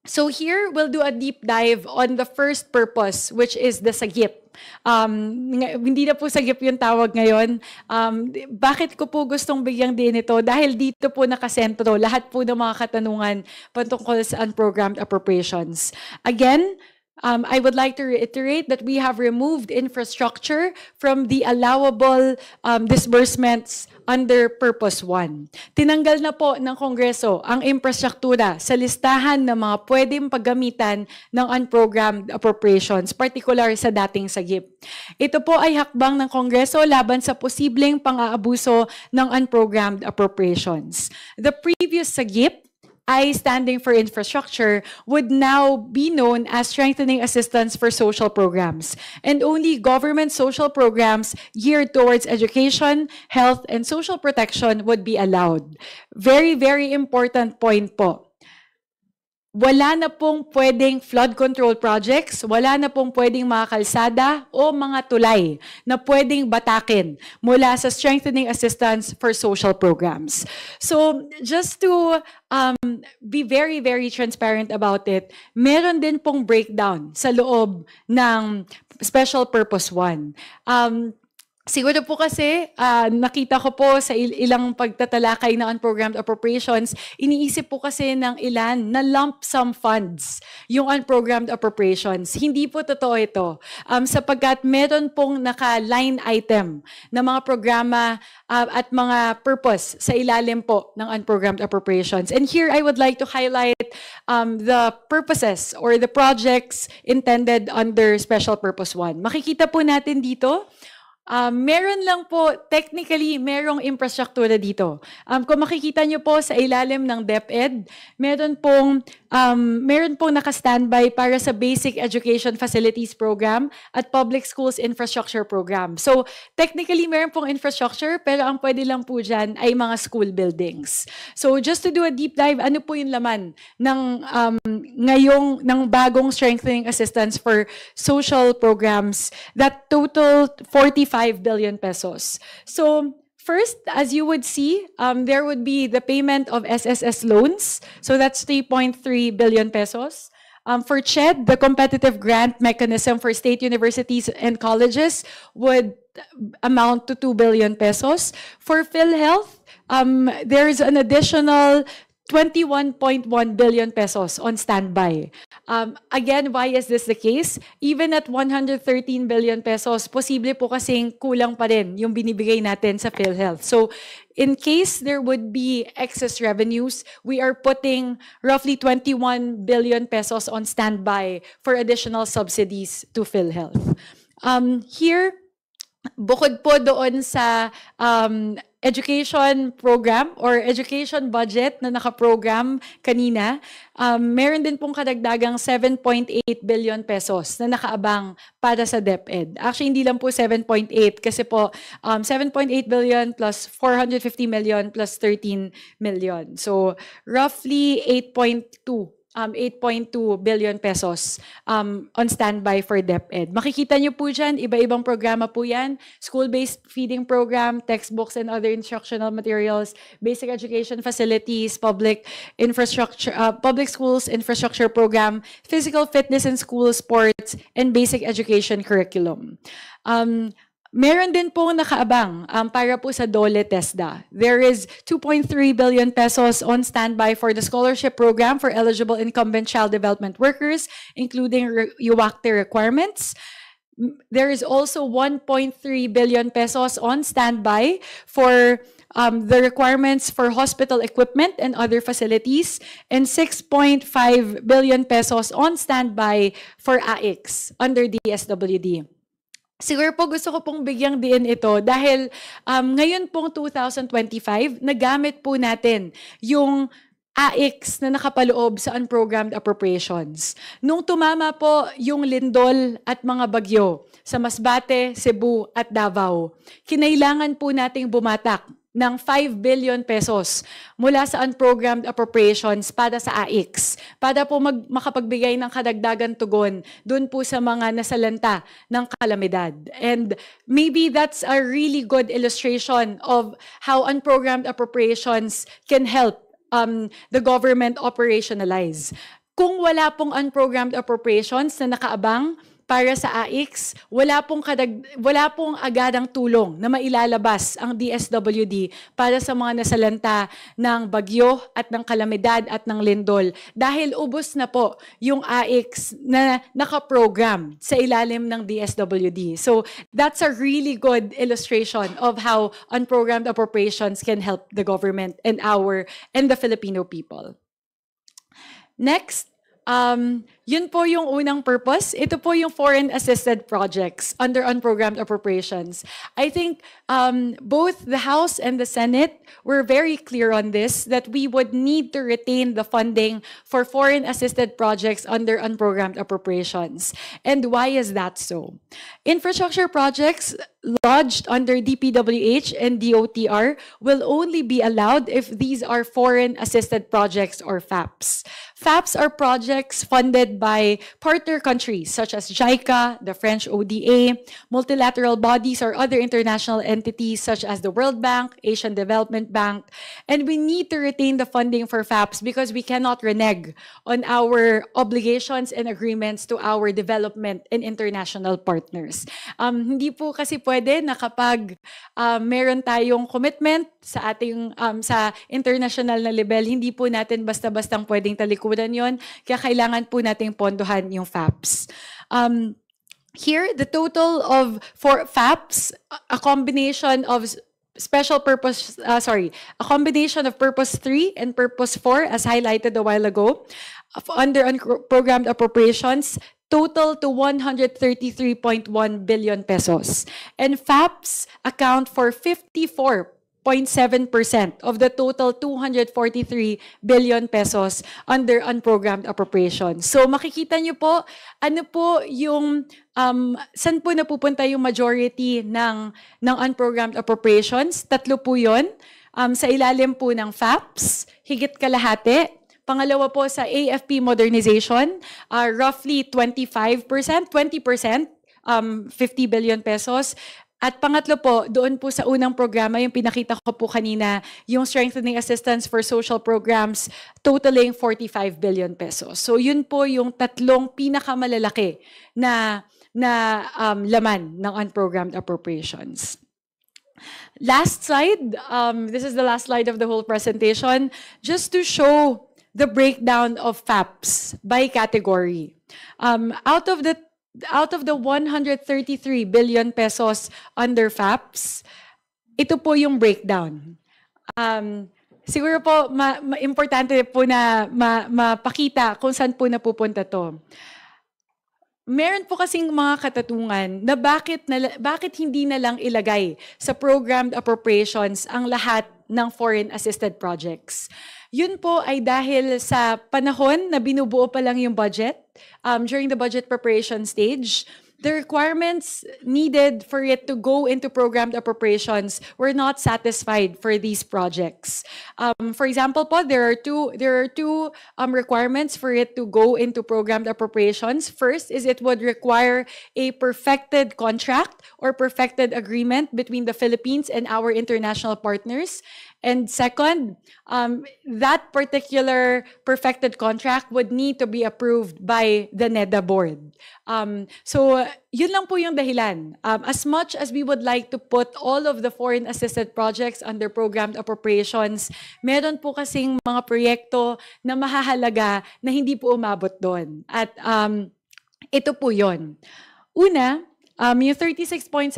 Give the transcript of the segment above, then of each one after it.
So here, we'll do a deep dive on the first purpose, which is the sagip. Hindi na po sagip yung tawag ngayon. Bakit ko po gustong bigyang din ito? Dahil dito po nakasentro lahat po ng mga katanungan patungkol sa unprogrammed appropriations. Again, I would like to reiterate that we have removed infrastructure from the allowable disbursements under Purpose 1. Tinanggal na po ng Kongreso ang infrastruktura sa listahan ng mga pwedeng paggamitan ng unprogrammed appropriations, particular sa dating sagip. Ito po ay hakbang ng Kongreso laban sa posibleng pang-aabuso ng unprogrammed appropriations. The previous sagip, I standing for infrastructure, would now be known as strengthening assistance for social programs. And only government social programs geared towards education, health, and social protection would be allowed. Very, very important point po. Wala na pong pwedeng flood control projects, wala na pong pwedeng mga kalsada o mga tulay na pwedeng batakin mula sa strengthening assistance for social programs. So just to be very, very transparent about it, meron din pong breakdown sa loob ng Special Purpose 1. Siguro po kasi, nakita ko po sa ilang pagtatalakay na unprogrammed appropriations, iniisip po kasi ng ilan na lump sum funds yung unprogrammed appropriations. Hindi po totoo ito. Sapagkat meron pong naka-line item na mga programa at mga purpose sa ilalim po ng unprogrammed appropriations. And here I would like to highlight the purposes or the projects intended under Special Purpose 1. Makikita po natin dito, meron lang po, technically, merong infrastruktura dito. Kung makikita nyo po sa ilalim ng DepEd, meron pong naka-standby para sa Basic Education Facilities Program at Public Schools Infrastructure Program. So, technically, meron pong infrastructure, pero ang pwede lang po dyan ay mga school buildings. So, just to do a deep dive, ano po yung laman ng bagong strengthening assistance for social programs that total 45 billion pesos. So, first, as you would see, there would be the payment of SSS loans. So that's 3.3 billion pesos. For CHED, the competitive grant mechanism for state universities and colleges would amount to 2 billion pesos. For PhilHealth, there's an additional 21.1 billion pesos on standby. Again, why is this the case? Even at 113 billion pesos, posible po kasing kulang pa rin yung binibigay natin sa PhilHealth. So, in case there would be excess revenues, we are putting roughly 21 billion pesos on standby for additional subsidies to PhilHealth. Here, bukod po doon sa education program or education budget na nakaprogram kanina, meron din pong kadagdagang 7.8 billion pesos na nakaabang para sa DepEd. Actually, hindi lang po 7.8 kasi po 7.8 billion plus 450 million plus 13 million. So, roughly 8.2 billion pesos on standby for DepEd. Makikita nyo po dyan, iba-ibang programa po yan. School-based feeding program, textbooks and other instructional materials, basic education facilities, public infrastructure, public schools infrastructure program, physical fitness and school sports, and basic education curriculum. Meron din pong nakaabang para po sa DOLE TESDA. There is 2.3 billion pesos on standby for the scholarship program for eligible incumbent child development workers, including UACTE requirements. There is also 1.3 billion pesos on standby for the requirements for hospital equipment and other facilities, and 6.5 billion pesos on standby for AICS under DSWD. Siguro po gusto ko pong bigyang diin ito dahil ngayon pong 2025, nagamit po natin yung AICS na nakapaloob sa unprogrammed appropriations. Nung tumama po yung lindol at mga bagyo sa Masbate, Cebu at Davao, kinailangan po nating bumatak ng 5 billion pesos mula sa unprogrammed appropriations para sa AICS, para po makapagbigay ng kadagdagan tugon dun po sa mga nasalanta ng kalamidad. And maybe that's a really good illustration of how unprogrammed appropriations can help the government operationalize. Kung wala pong unprogrammed appropriations na nakaabang para sa AIX, wala pong agadang tulong na mailalabas ang DSWD para sa mga nasalanta ng bagyo at ng kalamidad at ng lindol dahil ubos na po yung AIX na nakaprogram sa ilalim ng DSWD. So that's a really good illustration of how unprogrammed appropriations can help the government and the Filipino people. Next, yun po yung unang purpose. Ito po yung foreign assisted projects under unprogrammed appropriations. I think both the House and the Senate were very clear on this, that we would need to retain the funding for foreign assisted projects under unprogrammed appropriations. And why is that so? Infrastructure projects lodged under DPWH and DOTR will only be allowed if these are foreign assisted projects or FAPs. FAPs are projects funded by partner countries such as JICA, the French ODA, multilateral bodies or other international entities such as the World Bank, Asian Development Bank. And we need to retain the funding for FAPs because we cannot renege on our obligations and agreements to our development and international partners. Hindi po kasi pwede na kapag meron tayong commitment sa ating sa international na level, hindi po natin basta-bastang pwedeng talikuran yon. Kaya kailangan po nating pondohan yung FAPs. Here, the total of for FAPs, a combination of a combination of Purpose 3 and Purpose 4, as highlighted a while ago, under unprogrammed appropriations, total to 133.1 billion pesos. And FAPs account for 54.7% of the total 243 billion pesos under unprogrammed appropriations. So makikita niyo po, ano po yung, saan po napupunta yung majority ng unprogrammed appropriations? Tatlo po yun. Sa ilalim po ng FAPs, higit kalahati. Pangalawa po sa AFP modernization, roughly 20%, 50 billion pesos. At pangatlo po, doon po sa unang programa, yung pinakita ko po kanina, yung strengthening assistance for social programs, totaling 45 billion pesos. So yun po yung tatlong pinakamalalaki na laman ng unprogrammed appropriations. Last slide, this is the last slide of the whole presentation, just to show the breakdown of FAPs by category. Out of the 133 billion pesos under FAPs, ito po yung breakdown. Siguro po, importante po na mapakita kung saan po napupunta to. Meron po kasing mga katatungan na bakit hindi na lang ilagay sa programmed appropriations ang lahat ng foreign assisted projects. Yun po ay dahil sa panahon na binubuo pa lang yung budget, during the budget preparation stage, the requirements needed for it to go into programmed appropriations were not satisfied for these projects. For example po, there are two requirements for it to go into programmed appropriations. First is it would require a perfected contract or perfected agreement between the Philippines and our international partners. And second, that particular perfected contract would need to be approved by the NEDA board. So yun lang po yung dahilan. As much as we would like to put all of the foreign assisted projects under programmed appropriations, meron po kasing mga proyekto na mahahalaga na hindi po umabot doon. At ito po yun. Una, yung 36.7%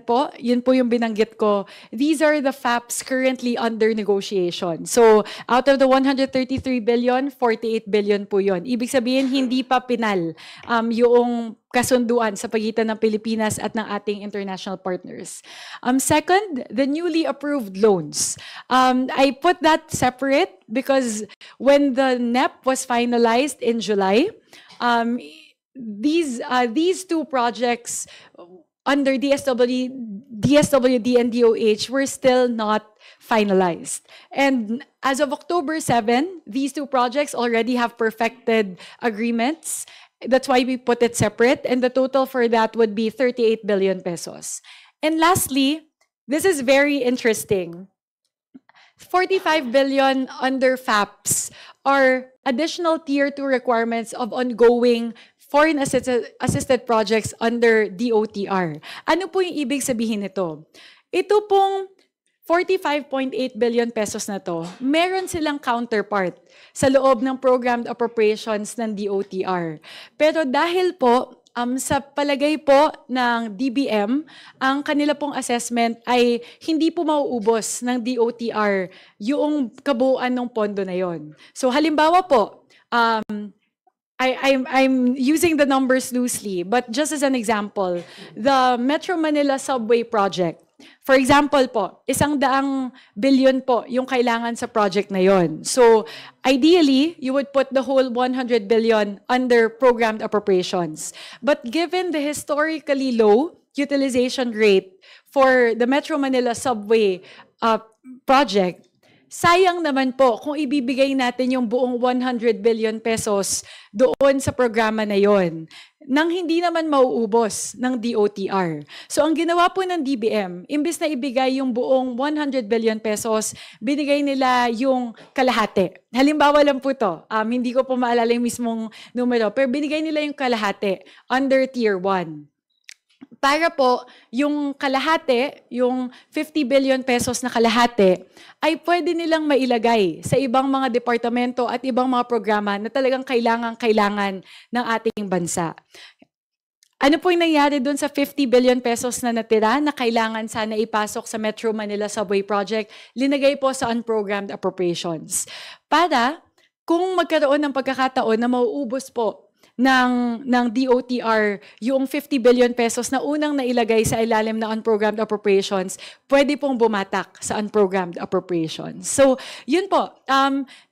po, yun po yung binanggit ko. These are the FAPs currently under negotiation. So, out of the 133 billion, 48 billion po yun. Ibig sabihin, hindi pa pinal yung kasunduan sa pagitan ng Pilipinas at ng ating international partners. Second, the newly approved loans. I put that separate because when the NEP was finalized in July, these two projects under DSWD and DOH were still not finalized. And as of October 7, these two projects already have perfected agreements. That's why we put it separate. And the total for that would be 38 billion pesos. And lastly, this is very interesting. 45 billion under FAPs are additional Tier 2 requirements of ongoing foreign assisted projects under DOTR. Ano po yung ibig sabihin nito? Ito pong 45.8 billion pesos na to, meron silang counterpart sa loob ng programmed appropriations ng DOTR. Pero dahil po, sa palagay po ng DBM, ang kanila pong assessment ay hindi po mauubos ng DOTR yung kabuuan ng pondo na yon. So halimbawa po, I'm using the numbers loosely, but just as an example, the Metro Manila Subway Project, for example po, 100 billion po yung kailangan sa project na yon. So, ideally, you would put the whole 100 billion under programmed appropriations. But given the historically low utilization rate for the Metro Manila Subway project, sayang naman po kung ibibigay natin yung buong 100 billion pesos doon sa programa na yon nang hindi naman mauubos ng DOTR. So ang ginawa po ng DBM, imbes na ibigay yung buong 100 billion pesos, binigay nila yung kalahati. Halimbawa lang po to, hindi ko po maalala yung mismong numero, pero binigay nila yung kalahati under Tier 1. Para po, yung kalahati, yung 50 billion pesos na kalahati, ay pwede nilang mailagay sa ibang mga departamento at ibang mga programa na talagang kailangan ng ating bansa. Ano po yung nangyari doon sa 50 billion pesos na natira na kailangan sana ipasok sa Metro Manila Subway Project? Linagay po sa unprogrammed appropriations. Para kung magkaroon ng pagkakataon na mauubos po ng DOTR yung 50 billion pesos na unang nailagay sa ilalim na unprogrammed appropriations, pwede pong bumatak sa unprogrammed appropriations. So, yun po.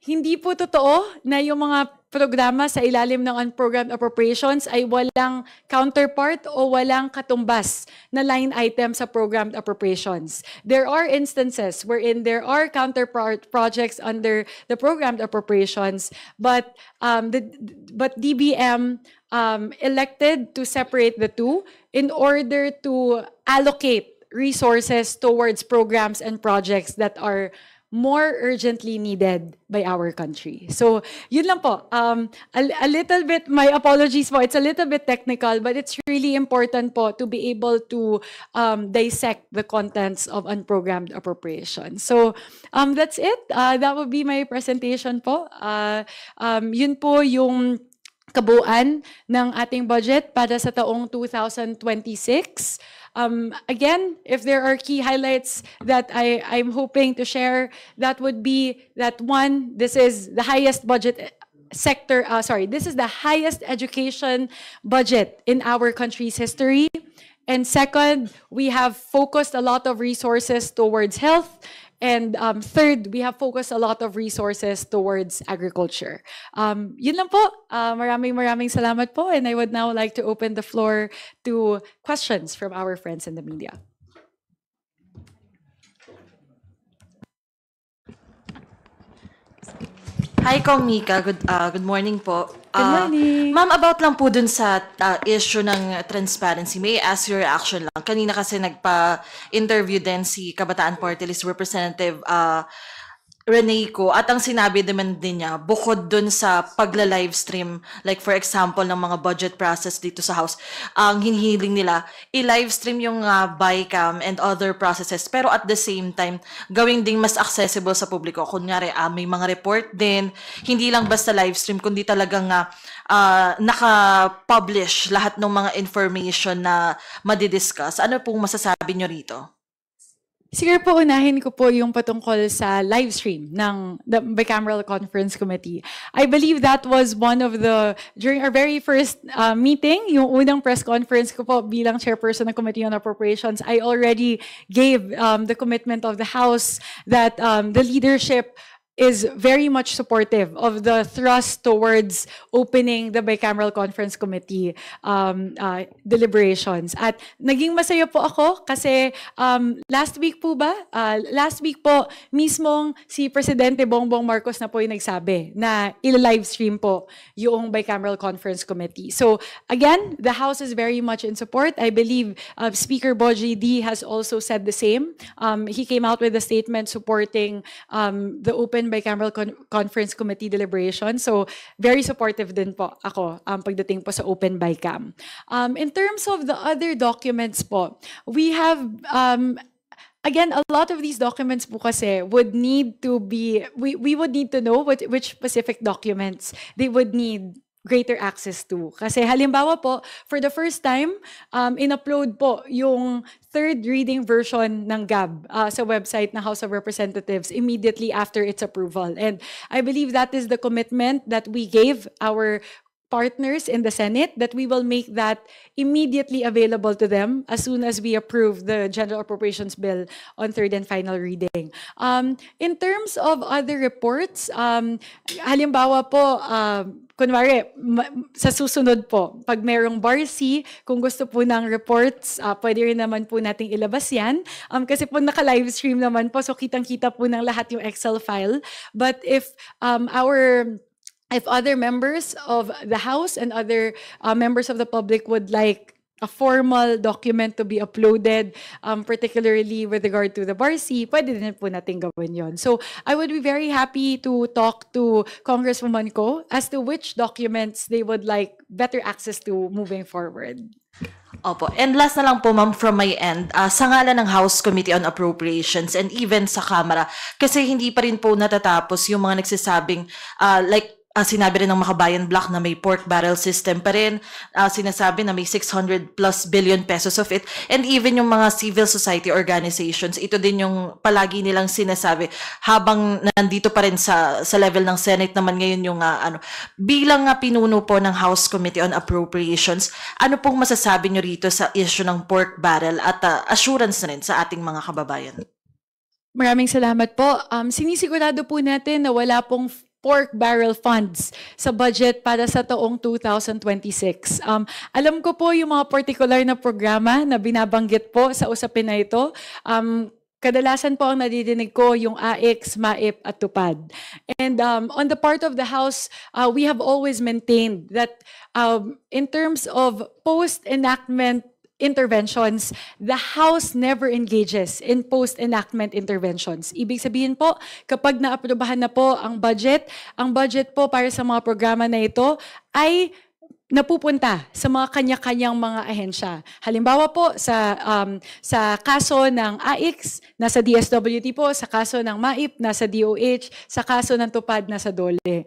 Hindi po totoo na yung mga programa sa ilalim ng unprogrammed appropriations ay walang counterpart o walang katumbas na line item sa programmed appropriations. There are instances wherein there are counterpart projects under the programmed appropriations, but DBM elected to separate the two in order to allocate resources towards programs and projects that are more urgently needed by our country. So, yun lang po. A little bit, my apologies po, it's a little bit technical, but it's really important po to be able to dissect the contents of unprogrammed appropriation. So, that's it. That would be my presentation po. Yun po yung kabuuan ng ating budget para sa taong 2026. Again, if there are key highlights that I'm hoping to share, that would be that one, this is the highest budget sector, this is the highest education budget in our country's history. And second, we have focused a lot of resources towards health. And third, we have focused a lot of resources towards agriculture. Yun lang po. Maraming salamat po. And I would now like to open the floor to questions from our friends in the media. Hi, Kong Mika. Good morning po. Good morning. Ma'am, about lang po dun sa issue ng transparency, may I ask your reaction lang? Kanina kasi nagpa-interview din si Kabataan Party List Representative Rene Co, at ang sinabi naman din niya, bukod dun sa pagla-livestream, like for example, ng mga budget process dito sa House, ang hinihiling nila, i-livestream yung BICAM and other processes, pero at the same time, gawing ding mas accessible sa publiko. Kunyari, may mga report din, hindi lang basta livestream, kundi talagang naka-publish lahat ng mga information na madidiscuss. Ano pong masasabi nyo rito? Siguro po unahin ko po yung patungkol sa live stream ng the Bicameral Conference Committee. I believe that was one of the, during our very first meeting, yung unang press conference ko po bilang chairperson ng Committee on Appropriations, I already gave the commitment of the House that the leadership is very much supportive of the thrust towards opening the Bicameral Conference Committee deliberations. At naging masaya po ako kasi last week po mismong si Presidente Bongbong Marcos na po yung nagsabi na il-livestream po yung Bicameral Conference Committee. So again, the House is very much in support. I believe Speaker Boji D has also said the same. He came out with a statement supporting the open open bicameral conference committee deliberation. So very supportive din po ako pagdating po sa open bicam. In terms of the other documents po, we have again, a lot of these documents po kasi would need to be, we would need to know which specific documents they would need greater access to. Kasi halimbawa po, for the first time, in-upload po yung third reading version ng GAB sa website ng House of Representatives immediately after its approval. And I believe that is the commitment that we gave our partners in the Senate, that we will make that immediately available to them as soon as we approve the General Appropriations Bill on third and final reading. In terms of other reports, halimbawa po, kunwari, sa susunod po, pag merong BARC, kung gusto po ng reports, pwede rin naman po nating ilabas yan. Kasi po naka-live stream naman po, so kitang-kita po ng lahat yung Excel file. But if other members of the House and other members of the public would like a formal document to be uploaded, particularly with regard to the BARC, pwede din po natin gawin yon. So I would be very happy to talk to Congresswoman Ko as to which documents they would like better access to moving forward. Opo. And last na lang po, ma'am, from my end, sa ngalan ng House Committee on Appropriations and even sa Kamara, kasi hindi pa rin po natatapos yung mga nagsasabing, sinabi rin ng Makabayan Block na may pork barrel system pa rin, sinasabi na may 600 plus billion pesos of it, and even yung mga civil society organizations, ito din yung palagi nilang sinasabi habang nandito pa rin sa level ng Senate naman ngayon yung bilang pinuno po ng House Committee on Appropriations, ano pong masasabi nyo rito sa issue ng pork barrel at assurance na rin sa ating mga kababayan? Maraming salamat po. Sinisigurado po natin na wala pong pork barrel funds sa budget para sa taong 2026. Alam ko po yung mga particular na programa na binabanggit po sa usapin na ito. Kadalasan po ang nadidinig ko yung AIX, MAIP at TUPAD. And on the part of the House, we have always maintained that in terms of post-enactment interventions, the House never engages in post-enactment interventions. Ibig sabihin po, kapag naaprubahan na po ang budget po para sa mga programa na ito ay napupunta sa mga kanya-kanyang mga ahensya. Halimbawa po, sa kaso ng AIX, nasa DSWT po, sa kaso ng MAIP, nasa DOH, sa kaso ng TUPAD, nasa DOLE.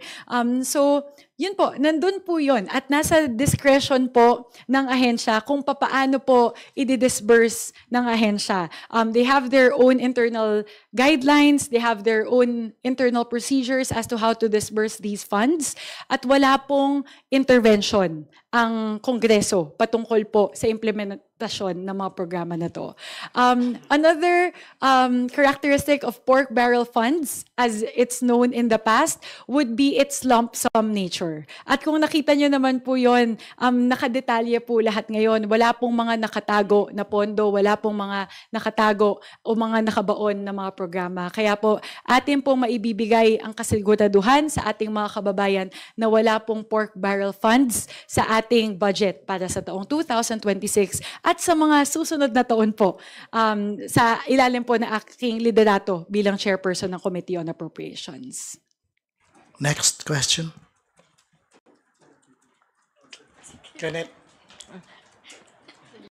So, yun po, nandun po yun. At nasa discretion po ng ahensya kung papaano po i-disburse ng ahensya. They have their own internal guidelines, they have their own internal procedures as to how to disburse these funds. At wala pong intervention ang Kongreso patungkol po sa implementasyon ng mga programa na to. Another characteristic of pork barrel funds, as it's known in the past, would be its lump sum nature. At kung nakita nyo naman po yun, nakadetalye po lahat ngayon. Wala pong mga nakatago na pondo, wala pong mga nakatago o mga nakabaon na mga programa. Kaya po, atin pong maibibigay ang kasiguraduhan sa ating mga kababayan na wala pong pork barrel funds sa ating budget para sa taong 2026 at sa mga susunod na taon po sa ilalim po na aking liderato bilang chairperson ng Committee on Appropriations. Next question. Janet.